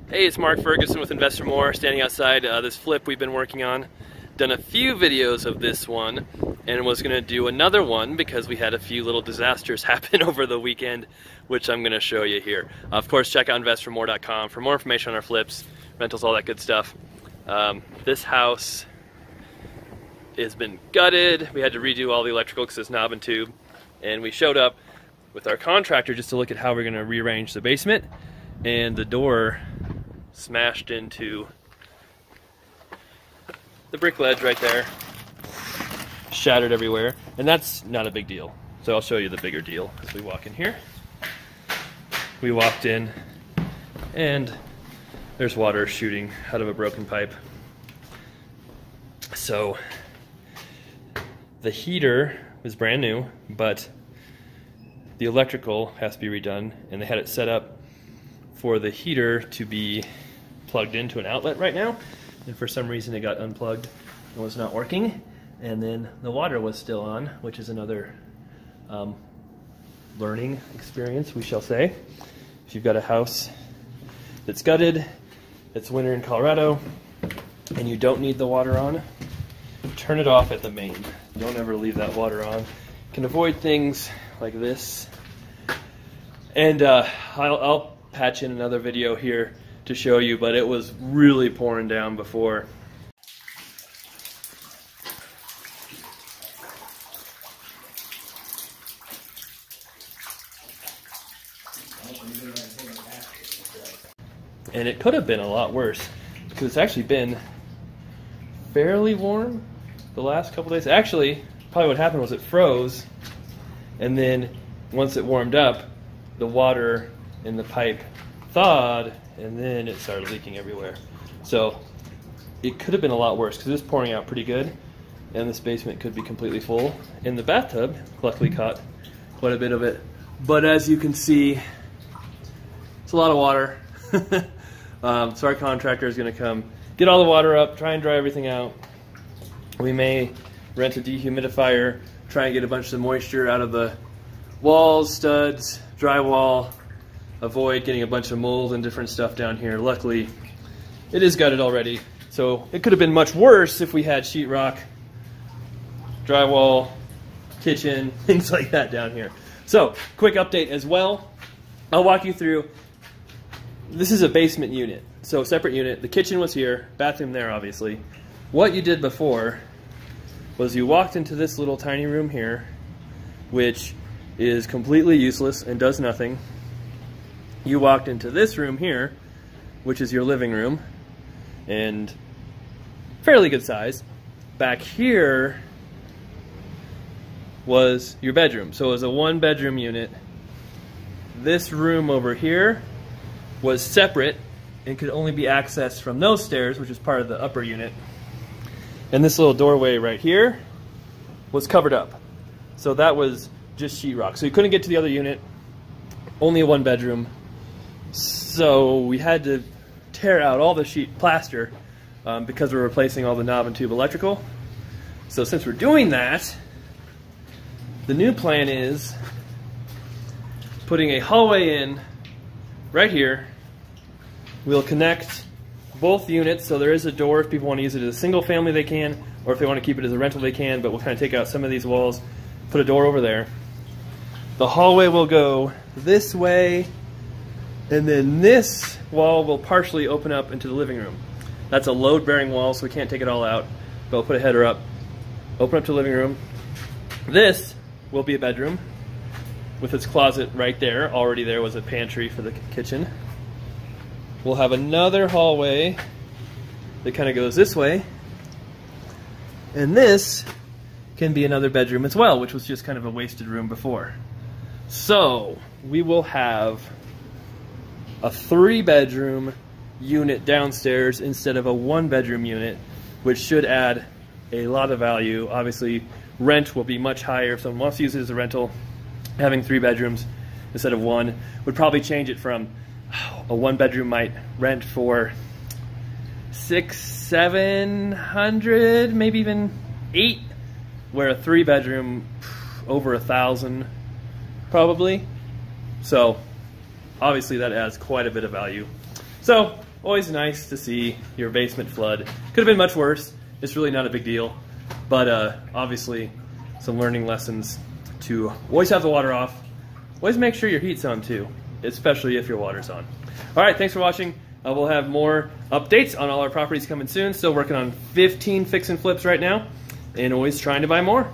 Hey, it's Mark Ferguson with Investor More, standing outside this flip we've been working on. Done a few videos of this one and was going to do another one because we had a few little disasters happen over the weekend, which I'm going to show you here. Of course, check out investormore.com for more information on our flips, rentals, all that good stuff. This house has been gutted. We had to redo all the electrical because it's knob and tube, and we showed up with our contractor just to look at how we're going to rearrange the basement, and the door smashed into the brick ledge right there, shattered everywhere, and that's not a big deal. So I'll show you the bigger deal as we walk in here. We walked in and there's water shooting out of a broken pipe. So the heater was brand new, but the electrical has to be redone, and they had it set up for the heater to be plugged into an outlet right now, and for some reason it got unplugged and was not working, and then the water was still on, which is another learning experience, we shall say. If you've got a house that's gutted, it's winter in Colorado, and you don't need the water on, turn it off at the main. Don't ever leave that water on. You can avoid things like this, and I'll patch in another video here to show you, but it was really pouring down before. And it could have been a lot worse because it's actually been fairly warm the last couple days. Actually, probably what happened was it froze, and then once it warmed up, the water in the pipe thawed, and then it started leaking everywhere. So it could have been a lot worse because it was pouring out pretty good, and this basement could be completely full. And the bathtub luckily caught quite a bit of it. But as you can see, it's a lot of water. So our contractor is going to come get all the water up, try and dry everything out. We may rent a dehumidifier, try and get a bunch of moisture out of the walls, studs, drywall, avoid getting a bunch of mold and different stuff down here. Luckily, it is gutted already, so it could have been much worse if we had sheetrock, drywall, kitchen, things like that down here. So, quick update as well. I'll walk you through. This is a basement unit, so separate unit. The kitchen was here, bathroom there, obviously. What you did before was you walked into this little tiny room here, which is completely useless and does nothing. You walked into this room here, which is your living room, and fairly good size. Back here was your bedroom. So it was a one-bedroom unit. This room over here was separate and could only be accessed from those stairs, which is part of the upper unit. And this little doorway right here was covered up. So that was just sheetrock. So you couldn't get to the other unit, only a one-bedroom. So we had to tear out all the sheet plaster because we're replacing all the knob and tube electrical. So since we're doing that, the new plan is putting a hallway in right here. We'll connect both units, so there is a door if people want to use it as a single family they can, or if they want to keep it as a rental they can, but we'll kind of take out some of these walls, put a door over there. The hallway will go this way, and then this wall will partially open up into the living room. That's a load-bearing wall, so we can't take it all out, but we'll put a header up, open up to the living room. This will be a bedroom with its closet right there. Already there was a pantry for the kitchen. We'll have another hallway that kind of goes this way, and this can be another bedroom as well, which was just kind of a wasted room before. So we will have a 3-bedroom unit downstairs instead of a 1-bedroom unit, which should add a lot of value. Obviously, rent will be much higher if someone wants to use it as a rental. Having 3 bedrooms instead of 1 would probably change it from a 1-bedroom might rent for $600-700, maybe even $800, where a 3-bedroom over $1,000 probably. So obviously that adds quite a bit of value. So always nice to see your basement flood. Could have been much worse. It's really not a big deal, but obviously some learning lessons to always have the water off. Always make sure your heat's on too, especially if your water's on. All right, thanks for watching. We'll have more updates on all our properties coming soon. Still working on 15 fix and flips right now, and always trying to buy more.